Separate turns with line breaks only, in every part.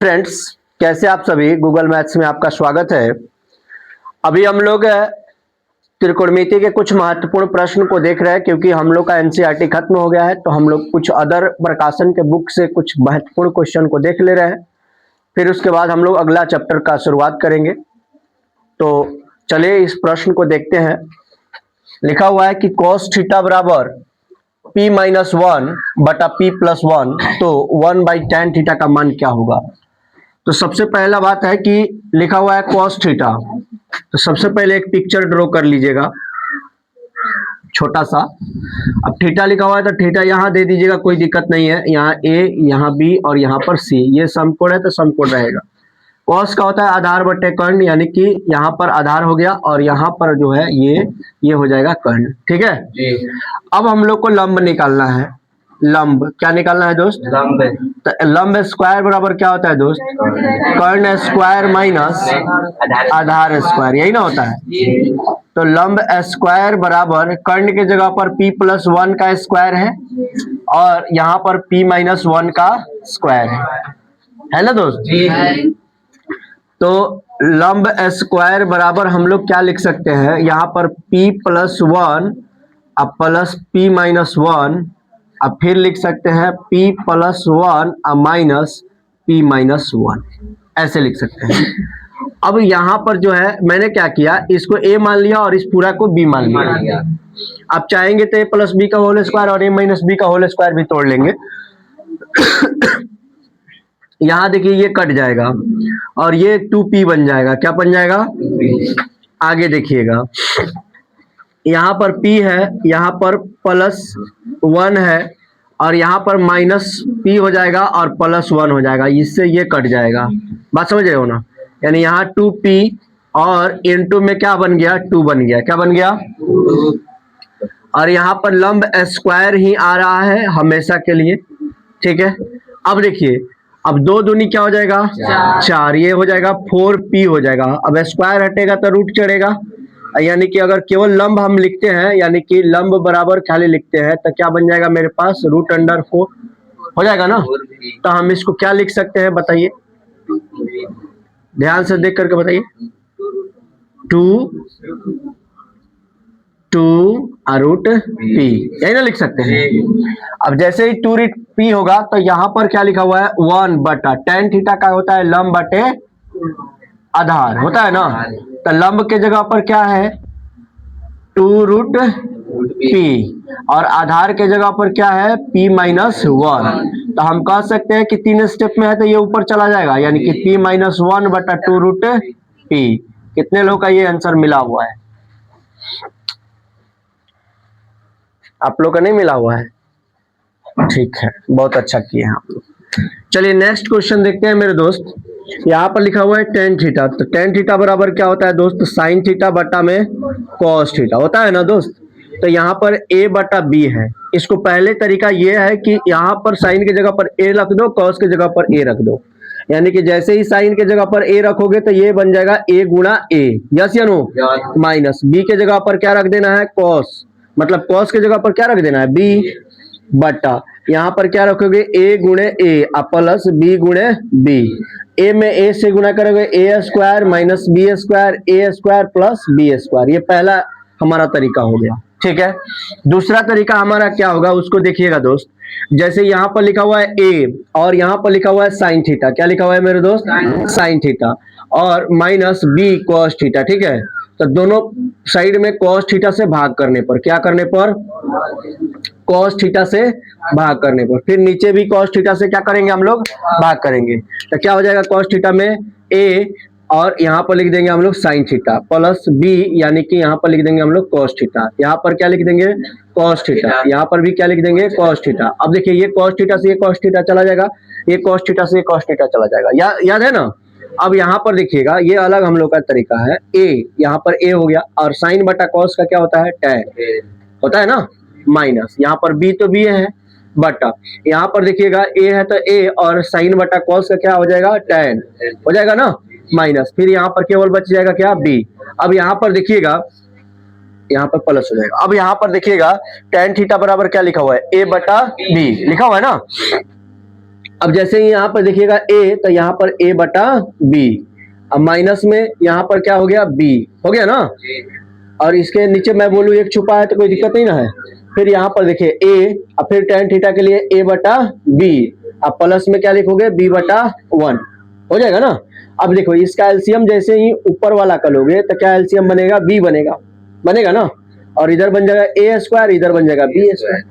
Friends, कैसे आप सभी। गूगल मैथ्स में आपका स्वागत है। अभी हम लोग त्रिकोणमिति के कुछ महत्वपूर्ण प्रश्न को देख रहे हैं, क्योंकि हम लोग का एनसीईआरटी खत्म हो गया है, तो हम लोग कुछ अदर प्रकाशन के बुक से कुछ महत्वपूर्ण क्वेश्चन को देख ले रहे हैं। फिर उसके बाद हम लोग अगला चैप्टर का शुरुआत करेंगे। तो चलिए इस प्रश्न को देखते हैं। लिखा हुआ है कि cos थीटा बराबर p माइनस 1 बटा p प्लस 1, तो 1/tan थीटा का मान क्या होगा। तो सबसे पहला बात है कि लिखा हुआ है cos थीटा, तो सबसे पहले एक पिक्चर ड्रॉ कर लीजिएगा छोटा सा। अब थीटा लिखा हुआ है तो थीटा यहाँ दे दीजिएगा, कोई दिक्कत नहीं है। यहाँ a, यहाँ b और यहाँ पर c, ये समकोण है तो समकोण रहेगा। cos का होता है आधार बटे कर्ण, यानी कि यहाँ पर आधार हो गया और यहाँ पर जो है ये हो जाएगा कर्ण। ठीक है जी। अब हम लोग को लंब निकालना है। लंब क्या निकालना है दोस्त? लंब। तो लंब स्क्वायर बराबर क्या होता है दोस्त? कर्ण स्क्वायर माइनस आधार स्क्वायर, यही ना होता है। तो लंब स्क्वायर बराबर कर्ण के जगह पर p प्लस 1 का स्क्वायर है और यहाँ पर p माइनस 1 का स्क्वायर है ना दोस्त जी। तो लंब स्क्वायर बराबर हम लोग क्या लिख सकते हैं, यहाँ पर p प्लस 1 अब प्लस p माइनस 1, अब फिर लिख सकते हैं p प्लस 1 अब माइनस p माइनस 1, ऐसे लिख सकते हैं। अब यहाँ पर जो है मैंने क्या किया, इसको a मान लिया और इस पूरा को b मान लिया। अब चाहेंगे तो a प्लस b का होल स्क्वायर और a माइनस b का होल स्क्वायर भी तोड़ लेंगे। यहाँ देखिए ये कट जाएगा और ये 2p बन जाएगा। क्या बन जाएगा? आगे देखिएगा, यहाँ पर p है, यहाँ पर प्लस 1 है और यहाँ पर माइनस p हो जाएगा और प्लस 1 हो जाएगा, इससे ये कट जाएगा। बात समझ रहे हो ना? यानी यहाँ 2p और इनटू में क्या बन गया? 2 बन गया। क्या बन गया? और यहाँ पर लंब स्क्वायर ही आ रहा है हमेशा के लिए। ठीक है, अब देखिए, अब 2 दूनी क्या हो जाएगा? 4, ये हो जाएगा 4p हो जाएगा। अब स्क्वायर हटेगा तो रूट चढ़ेगा, यानी कि अगर केवल लंब हम लिखते हैं, यानी कि लंब बराबर खाली लिखते हैं, तो क्या बन जाएगा मेरे पास? √4 हो जाएगा ना। तो हम इसको क्या लिख सकते हैं बताइए, ध्यान से देख करके बताइए। 2√p, यही ना लिख सकते हैं। अब जैसे ही 2√p होगा तो यहाँ पर क्या लिखा हुआ है? 1/tan थीटा का होता है लंब बटे आधार, होता है ना। तो लंब के जगह पर क्या है? 2√p और आधार के जगह पर क्या है? p minus 1। तो हम कह सकते हैं कि 3 स्टेप में है तो ये ऊपर चला जाएगा, यानी कि p माइनस 1 बटा 2√p। कितने लोग का ये आंसर मिला हुआ है? आप लोग का नहीं मिला हुआ है? ठीक है, बहुत अच्छा किए हैं आप लोग। चलिए नेक्स्ट क्वेश्चन देखते हैं मेरे दोस्त। यहाँ पर लिखा हुआ है tan थीटा, तो tan थीटा बराबर क्या होता है दोस्त? sin थीटा बटा में cos थीटा, होता है ना दोस्त। तो यहाँ पर a बटा b है। इसको पहले तरीका ये है कि यहाँ पर sin की जगह पर a रख दो, cos की जगह पर a रख दो। यानी कि जैसे ही sin की जगह पर a रखोगे तो ये बन जाएगा a गुणा a, यस या नो। माइनस b के जगह पर क्या रख देना है? cos, मतलब cos की जगह पर क्या रख देना है? b बटा यहाँ पर क्या रखोगे? a गुणे a प्लस b गुणे b। a में a से गुणा करोगे a square minus b square, a square plus b square. ये पहला हमारा तरीका हो गया। ठीक है, दूसरा तरीका हमारा क्या होगा उसको देखिएगा दोस्त। जैसे यहाँ पर लिखा हुआ है a और यहाँ पर लिखा हुआ है sin थीटा। क्या लिखा हुआ है मेरे दोस्त? sin थीटा और माइनस b cos थीटा। ठीक है, तो दोनों साइड में cos थीटा से भाग करने पर, क्या करने पर? cos थीटा से भाग करने पर। फिर नीचे भी cos थीटा से क्या करेंगे हम लोग? भाग करेंगे। तो क्या हो जाएगा? cos थीटा में a और यहाँ पर लिख देंगे हम लोग sin थीटा प्लस b, यानी कि यहाँ पर लिख देंगे हम लोग cos थीटा। यहाँ पर क्या लिख देंगे? cos theta. यहाँ पर भी क्या लिख देंगे? cos theta. अब देखिए ये cos थीटा से ये cos थीटा चला जाएगा, ये cos थीटा से ये cos थीटा चला जाएगा। याद है ना। अब यहाँ पर देखिएगा, ये अलग हम लोग का तरीका है। a, यहाँ पर a हो गया और sin बटा cos का क्या होता है? tan, होता है ना। माइनस यहाँ पर b तो b है बटा, यहाँ पर देखिएगा a है तो a और sin बटा cos का क्या हो जाएगा? tan हो जाएगा ना। माइनस फिर यहाँ पर केवल बच जाएगा क्या? b। अब यहाँ पर देखिएगा, यहाँ पर प्लस हो जाएगा। अब यहाँ पर देखिएगा tan थीटा बराबर क्या लिखा हुआ है? a बटा b लिखा हुआ है ना। अब जैसे ही यहाँ पर देखिएगा a, तो यहाँ पर a बटा b, अब माइनस में यहाँ पर क्या हो गया b, हो गया ना। और इसके नीचे मैं बोलूँ एक छुपा है तो कोई दिक्कत नहीं ना है। फिर यहाँ पर देखिए a, अब फिर tan थीटा के लिए a बटा b, अब प्लस में क्या लिखोगे b बटा 1, हो जाएगा ना। अब देखो इसका एलसीएम जैसे ही ऊपर वाला का लोगे तो क्या एलसीएम बनेगा, b बनेगा ना। और इधर बन जाएगा a स्क्वायर, इधर बन जाएगा b स्क्वायर।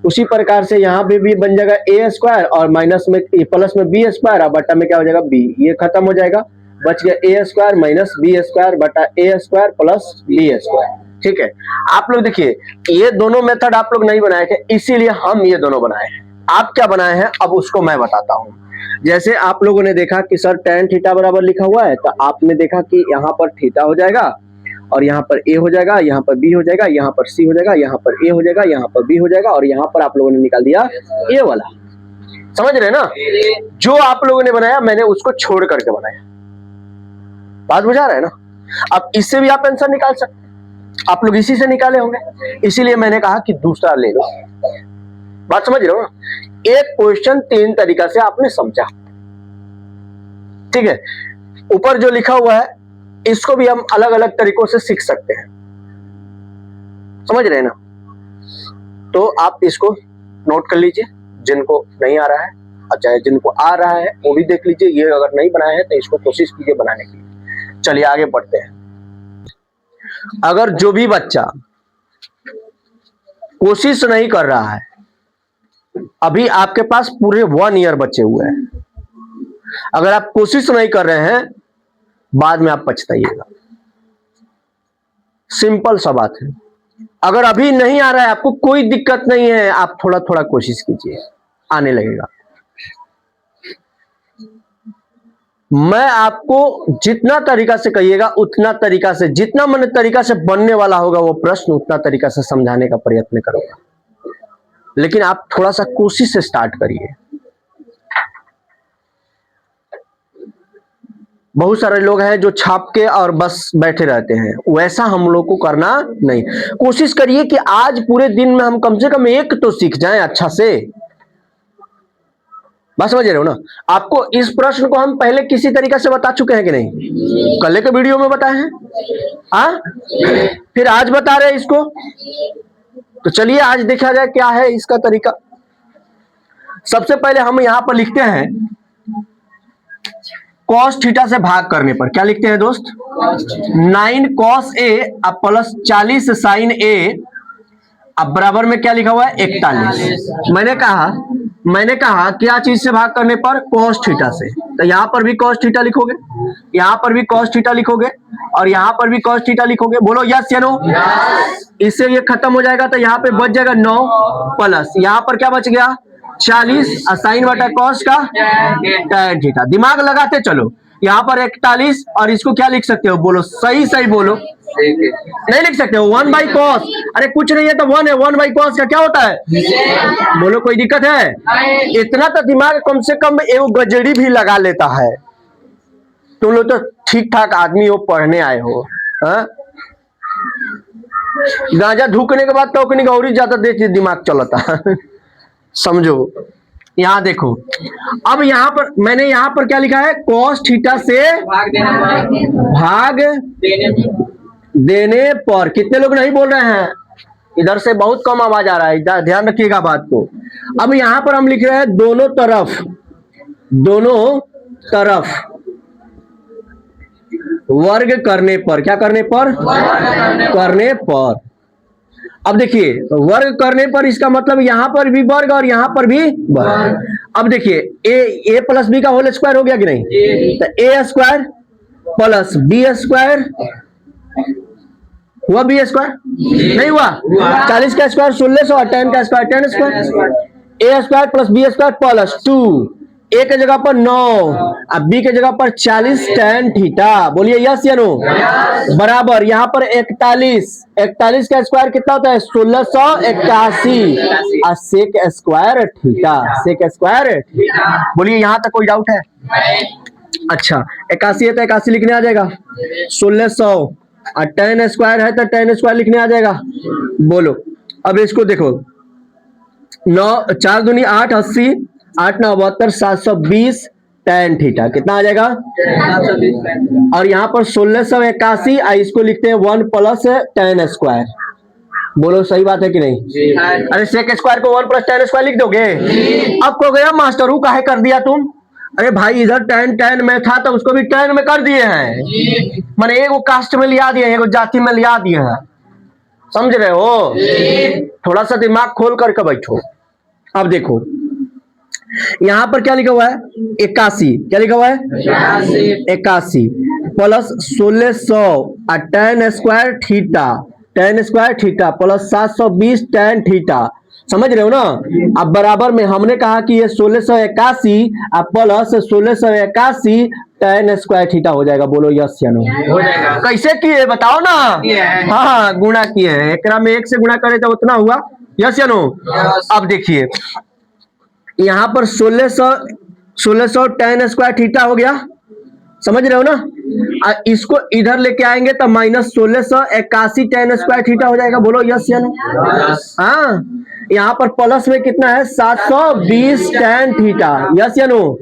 उसी प्रकार से यहाँ पे भी बन जाएगा a स्क्वायर और माइनस में प्लस में b स्क्वायर, और बटा में क्या हो जाएगा b, ये खत्म हो जाएगा, बच गया a square minus b square बटा a square plus b square. ठीक है, आप लोग देखिए ये दोनों मेथड आप लोग नहीं बनाए थे, इसीलिए हम ये दोनों बनाए हैं। आप क्या बनाए हैं अब उसको मैं बताता हूँ। जैसे आप लोगों ने देखा कि सर tan थीटा बराबर लिखा हुआ है, तो आपने देखा कि यहाँ पर थीटा हो जाएगा और यहाँ पर a हो जाएगा, यहाँ पर b हो जाएगा, यहाँ पर c हो जाएगा, यहाँ पर a हो जाएगा, यहाँ पर b हो जाएगा, और यहाँ पर आप लोगों ने निकाल दिया ये वाला। समझ रहे हैं ना, जो आप लोगों ने बनाया मैंने उसको छोड़ करके बनाया। बात बुझा रहा है ना। अब इससे भी आप आंसर निकाल सकते हैं, आप लोग इसी से निकाले होंगे, इसीलिए मैंने कहा कि दूसरा ले लो। बात समझ रहे हो ना। एक क्वेश्चन 3 तरीका से आपने समझा, ठीक है। ऊपर जो लिखा हुआ है इसको भी हम अलग अलग तरीकों से सीख सकते हैं, समझ रहे हैं ना। तो आप इसको नोट कर लीजिए, जिनको नहीं आ रहा है, अच्छा जिनको आ रहा है वो भी देख लीजिए। ये अगर नहीं बनाया है तो इसको कोशिश कीजिए बनाने की। चलिए आगे बढ़ते हैं। अगर जो भी बच्चा कोशिश नहीं कर रहा है, अभी आपके पास पूरे 1 ईयर बचे हुए हैं, अगर आप कोशिश नहीं कर रहे हैं बाद में आप पछताइएगा। सिंपल सा बात है। अगर अभी नहीं आ रहा है आपको कोई दिक्कत नहीं है, आप थोड़ा थोड़ा कोशिश कीजिए, आने लगेगा। मैं आपको जितना तरीका से कहिएगा उतना तरीका से, जितना मन तरीका से बनने वाला होगा वो प्रश्न, उतना तरीका से समझाने का प्रयत्न करूंगा। लेकिन आप थोड़ा सा कोशिश से स्टार्ट करिए। बहुत सारे लोग हैं जो छाप के और बस बैठे रहते हैं, वैसा हम लोग को करना नहीं। कोशिश करिए कि आज पूरे दिन में हम कम से कम एक तो सीख जाएं अच्छा से। बात समझ रहे हो ना। आपको इस प्रश्न को हम पहले किसी तरीके से बता चुके हैं कि नहीं, कल के वीडियो में बताए हैं, हाँ फिर आज बता रहे हैं इसको। तो चलिए आज देखा जाए क्या है इसका तरीका। सबसे पहले हम यहां पर लिखते हैं cos थीटा से भाग करने पर क्या लिखते हैं दोस्त, 9 cos a अब प्लस 40 sin a, अब बराबर में क्या लिखा हुआ है 41। मैंने कहा क्या चीज से भाग करने पर, cos थीटा से। तो यहां पर भी cos थीटा लिखोगे, यहां पर भी cos थीटा लिखोगे, और यहां पर भी cos थीटा लिखोगे। बोलो यस या नो। इससे ये खत्म हो जाएगा तो यहां पे बच जाएगा 9 प्लस यहां पर क्या बच गया 40 और साइन बटा कॉस का tan थीटा। दिमाग लगाते चलो, यहाँ पर 41 और इसको क्या लिख सकते हो, बोलो सही सही बोलो। नहीं लिख सकते हो 1 बाई कॉस, अरे कुछ नहीं है तो 1 है, 1 बाई कॉस का क्या होता है, बोलो कोई दिक्कत है। इतना तो दिमाग कम से कम एगो गजड़ी भी लगा लेता है। तुम लोग तो ठीक ठाक आदमी हो, पढ़ने आए हो, गांजा धूकने के बाद टोकनी का और ज्यादा देर दिमाग चलता समझो। यहां देखो, अब यहां पर मैंने यहां पर क्या लिखा है, cos थीटा से भाग देने पर। कितने लोग नहीं बोल रहे हैं, इधर से बहुत कम आवाज आ रहा है, ध्यान रखिएगा बात को। अब यहां पर हम लिख रहे हैं दोनों तरफ वर्ग करने पर। क्या करने पर, करने पर। अब देखिए वर्ग करने पर इसका मतलब यहां पर भी वर्ग और यहां पर भी वर्ग। अब देखिए ए प्लस बी का होल स्क्वायर हो गया कि नहीं, तो A square plus B square हुआ, बी स्क्वायर नहीं हुआ, 40 का स्क्वायर 1600 और 10 का square 10 square. A square plus B square plus 2, A के जगह पर 9 अब बी के जगह पर 40 tan थीटा। बोलिए यस या नो। बराबर यहाँ पर 41 का स्क्वायर कितना होता है 1681 और sec square theta, sec square. बोलिए यहाँ तक कोई डाउट है। अच्छा 81 है तो 81 लिखने आ जाएगा, 1600 और tan स्क्वायर है तो tan स्क्वायर लिखने आ जाएगा। बोलो अब इसको देखो, 9 4 दूनी 8 80 8 9 72 720 tan थीटा कितना आ जाएगा
720
और यहाँ पर 1681 इसको लिखते हैं 1 प्लस tan स्क्वायर। बोलो सही बात है कि नहीं? अरे सेक स्क्वायर को 1 प्लस tan स्क्वायर लिख दोगे? अब को गया मास्टर वो काहे कर दिया तुम? अरे भाई इधर tan में था तो उसको भी tan में कर दिए हैं, माने एक वो कास्ट में लिया दिए, एक वो जाति में लिया दिए हैं, समझ रहे हो? थोड़ा सा दिमाग खोल करके बैठो। अब देखो यहां पर क्या लिखा हुआ है 81, क्या लिखा हुआ है 81 plus 1600 tan square theta plus 720 tan theta, समझ रहे हो ना? अब बराबर में हमने कहा कि ये 1681 प्लस 1681 tan स्क्वायर थीटा हो जाएगा। बोलो यस या नो?
हो जाएगा।
कैसे किए बताओ ना? हाँ गुणा किए हैं, एकरा में 1 से गुणा करे तो उतना हुआ, यस या नो? अब देखिए यहाँ पर 1600 tan स्क्वायर थीटा हो गया, समझ रहे हो ना? इसको इधर लेके आएंगे तो माइनस 1681 tan स्क्वायर थीटा हो जाएगा। बोलो यस या नो? हाँ यहाँ पर प्लस में कितना है 720 tan थीटा, यस या नो?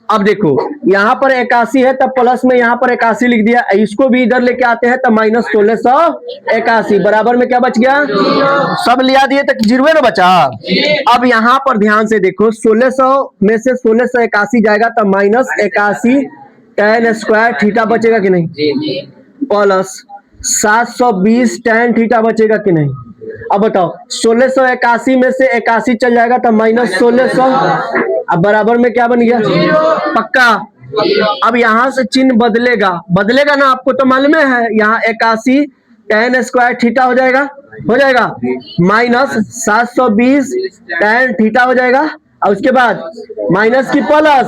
अब देखो यहाँ पर 81 है तब प्लस में यहाँ पर 81 लिख दिया, इसको भी इधर लेके आते हैं तब माइनस 1681 बराबर में क्या बच गया? सब लिया दिए तक जीरो ना बचा। अब यहाँ पर ध्यान से देखो 1600 में से 1681 जाएगा तब माइनस 81 tan स्क्वायर थीटा बचेगा कि नहीं? प्लस 720 tan थीटा बचेगा कि नहीं? अब बताओ 1681 में से 81 चल जाएगा तब माइनस 1600, अब बराबर में क्या बन गया? पक्का। अब यहां से चिन्ह बदलेगा ना, आपको तो मालूम है, यहाँ 81 tan स्क्वायर थीटा हो जाएगा माइनस 720 tan थीटा हो जाएगा और उसके बाद माइनस की प्लस।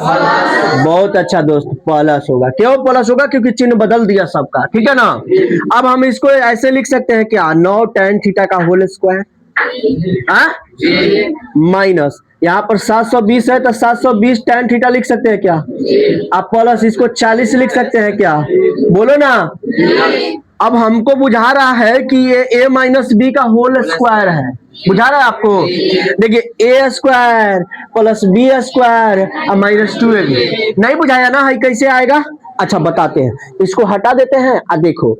बहुत अच्छा दोस्त, प्लस होगा। क्यों प्लस होगा? क्योंकि चिन्ह बदल दिया सबका, ठीक है ना? अब हम इसको ऐसे लिख सकते हैं क्या 9 tan थीटा का होल स्क्वायर माइनस यहाँ पर 720 है तो 720 tan थीटा लिख सकते हैं क्या? आप प्लस इसको 40 लिख सकते हैं क्या? बोलो ना। अब हमको बुझा रहा है कि ये a माइनस बी का होल स्क्वायर है, बुझा रहा है आपको? देखिए a square plus B square और माइनस 2ab, नहीं बुझाया ना? है कैसे आएगा? अच्छा बताते हैं, इसको हटा देते हैं। देखो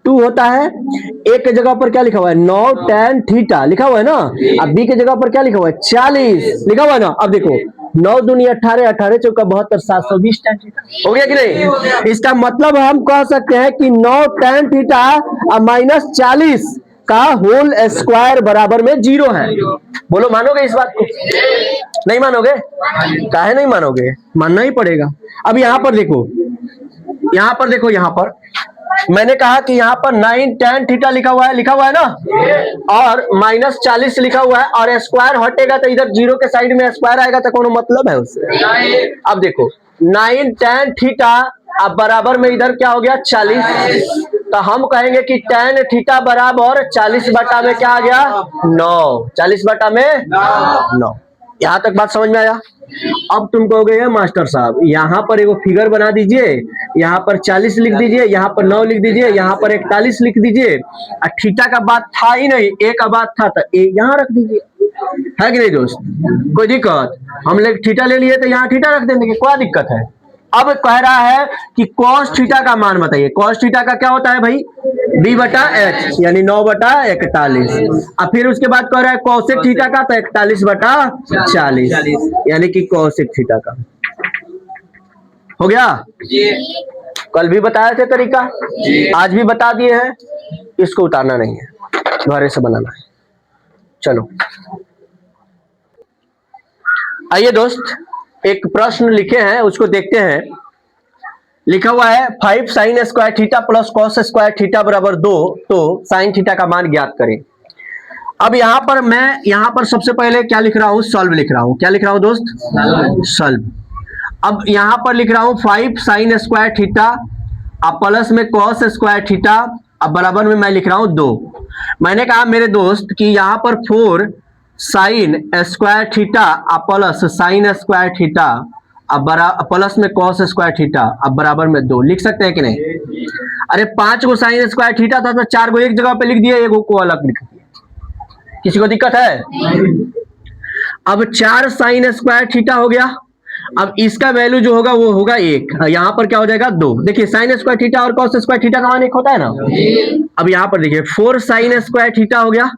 2 होता है, a के जगह पर क्या लिखा हुआ है 9 tan थीटा लिखा हुआ है ना, अब b के जगह पर क्या लिखा हुआ है 40 लिखा हुआ है ना। अब देखो 9 दूनी 18, 18 चौका 72, 720 tan थीटा हो गया कि नहीं? इसका मतलब हम कह सकते हैं कि 9 tan थीटा और माइनस 40 का होल स्क्वायर बराबर में 0 है। बोलो मानोगे इस बात को? नहीं मानोगे? काहे नहीं मानोगे? मानना ही पड़ेगा। अब यहाँ पर देखो, यहाँ पर मैंने कहा कि यहाँ पर 9 tan थीटा लिखा हुआ है ना, और माइनस 40 लिखा हुआ है, और स्क्वायर हटेगा तो इधर 0 के साइड में स्क्वायर आएगा तो कौन मतलब है उससे? अब देखो 9 tan थीटा अब बराबर में इधर क्या हो गया 40, तो हम कहेंगे कि tan थीटा बराबर 40 बटा में क्या आ गया 9, 40 बटा में 9। यहाँ तक बात समझ में आया? अब तुम कहोगे मास्टर साहब यहाँ पर एक फिगर बना दीजिए, यहाँ पर 40 लिख दीजिए, यहाँ पर 9 लिख दीजिए, यहाँ पर 41 लिख दीजिए, थीटा का बात था ही नहीं, ए का बात था तो ए यहाँ रख दीजिए, है कि नहीं दोस्त? कोई दिक्कत? हम लोग थीटा ले लिए तो यहाँ थीटा रख देंगे, क्या दिक्कत है? अब कह रहा है कि cos थीटा का मान बताइए। cos थीटा का क्या होता है भाई? b बटा h, यानी 9 बटा 41। अब फिर उसके बाद कह रहा है cosec थीटा का, तो 41 बटा 40, यानी कि cosec थीटा का हो गया। कल भी बताए थे तरीका, आज भी बता दिए हैं, इसको उतारना नहीं है, दोबारा से बनाना है। चलो आइए दोस्त, एक प्रश्न लिखे हैं उसको देखते हैं। लिखा हुआ है 5 sin square theta plus cos square theta बराबर 2, तो sin थीटा का मान ज्ञात करें। अब यहाँ पर मैं सबसे पहले क्या लिख रहा हूँ? सॉल्व लिख रहा हूँ। क्या लिख रहा हूँ दोस्त? सॉल्व। अब यहाँ पर लिख रहा हूँ 5 sin स्क्वायर थीटा अब प्लस में cos स्क्वायर थीटा अब बराबर में मैं लिख रहा हूँ 2। मैंने कहा मेरे दोस्त कि यहाँ पर 4 sin square theta plus sin square theta अब प्लस में cos स्क्वायर थीटा अब बराबर में 2 लिख सकते हैं कि नहीं? अरे 5 को sin स्क्वायर थीटा था तो 4 को एक जगह पे लिख दिया, 1 को अलग लिख दिया। किसी को दिक्कत है? अब 4 साइन स्क्वायर थीटा हो गया। अब इसका वैल्यू जो होगा वो होगा 1, यहां पर क्या हो जाएगा 2। देखिए साइन स्क्वायर थीटा और कॉस स्क्वायर थीटा का मान 1 होता है ना। अब यहां पर देखिए 4 साइन स्क्वायर थीटा हो गया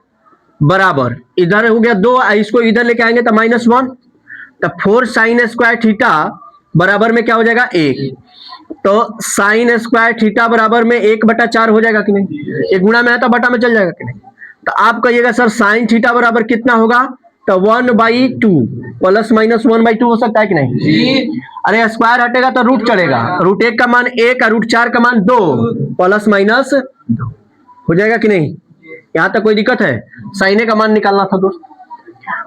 बराबर, इधर हो गया 2, इसको इधर लेके आएंगे तो -1, तो 4 साइन स्क्वायर थीटा बराबर में क्या हो जाएगा 1। तो साइन स्क्वायर थीटा बराबर में 1/4 हो जाएगा कि नहीं, एक गुणा में है तो बटा में चल जाएगा कि नहीं। तो आप कहिएगा सर साइन थीटा बराबर कितना होगा, तो 1/2 प्लस माइनस 1/2 हो सकता है कि नहीं जी। अरे स्क्वायर हटेगा तो रूट चढ़ेगा, √1 का मान 1 और √4 का मान 2 प्लस माइनस 2 हो जाएगा कि नहीं। यहां तक कोई दिक्कत है, साइने का मान निकालना था दोस्त।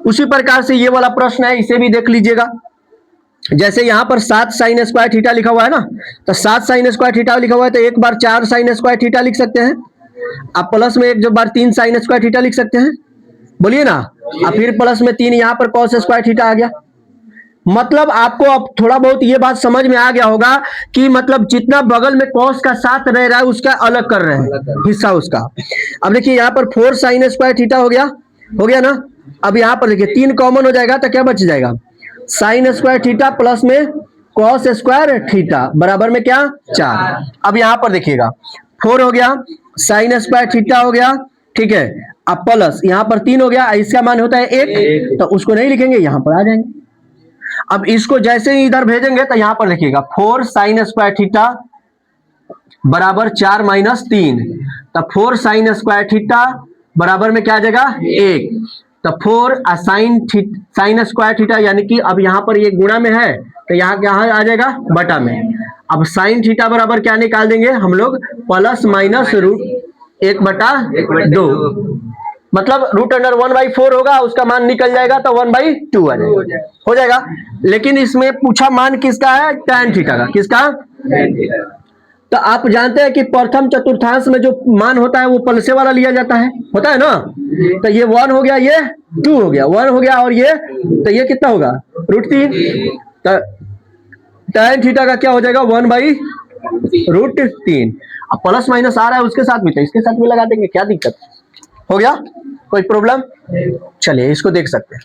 उसी प्रकार से ये वाला प्रश्न है, इसे भी देख लीजिएगा। जैसे यहां पर 7 साइन स्क्वायर थीटा लिखा हुआ है ना, तो 7 साइन स्क्वायर थीटा लिखा हुआ है तो एक बार 4 साइन स्क्वायर थीटा लिख सकते हैं, आप प्लस में एक बार 3 साइन स्क्वायर थीटा लिख सकते हैं, बोलिए ना। अब फिर प्लस में 3 यहां पर कॉस स्क्वायर थीटा आ गया। मतलब आपको अब थोड़ा बहुत ये बात समझ में आ गया होगा कि मतलब जितना बगल में कॉस का साथ रह रहा है उसका अलग कर रहे हैं हिस्सा उसका। अब देखिए यहाँ पर 4 साइन स्क्वायर थीटा हो गया ना। अब यहाँ पर देखिए 3 कॉमन हो जाएगा तो क्या बच जाएगा, साइन स्क्वायर थीटा प्लस में कॉस स्क्वायर थीटा बराबर में क्या 4। अब यहाँ पर देखिएगा 4 हो गया, साइन स्क्वायर थीटा हो गया, ठीक है। अब प्लस यहाँ पर 3 हो गया, इसका मान होता है 1, तो उसको नहीं लिखेंगे, यहाँ पर आ जाएंगे। अब इसको जैसे ही इधर भेजेंगे तो यहां पर लिखिएगा 4 साइन स्क्वायर थीटा बराबर 4 माइनस 3, तो 4 साइन स्क्वायर थीटा बराबर में क्या आ जाएगा 1, तो 4 साइन स्क्वायर थीटा, यानी कि अब यहां पर ये गुणा में है तो यहाँ क्या आ जाएगा बटा में। अब साइन थीटा बराबर क्या निकाल देंगे हम लोग, प्लस माइनस √1/2, मतलब √1/4 होगा, उसका मान निकल जाएगा तो 1/2 आ जाएगा, हो जाएगा। लेकिन इसमें पूछा मान किसका है, tan थीटा का। किसका, तो आप जानते हैं कि प्रथम चतुर्थांश में जो मान होता है वो पलसे वाला लिया जाता है, होता है ना। तो ये 1 हो गया, ये 2 हो गया, 1 हो गया और ये, तो ये कितना होगा √3। तो tan थीटा का क्या हो जाएगा 1/√3। अब प्लस माइनस आ रहा है उसके साथ भी, तो इसके साथ भी लगा देंगे, क्या दिक्कत हो गया, कोई प्रॉब्लम। चलिए इसको देख सकते हैं।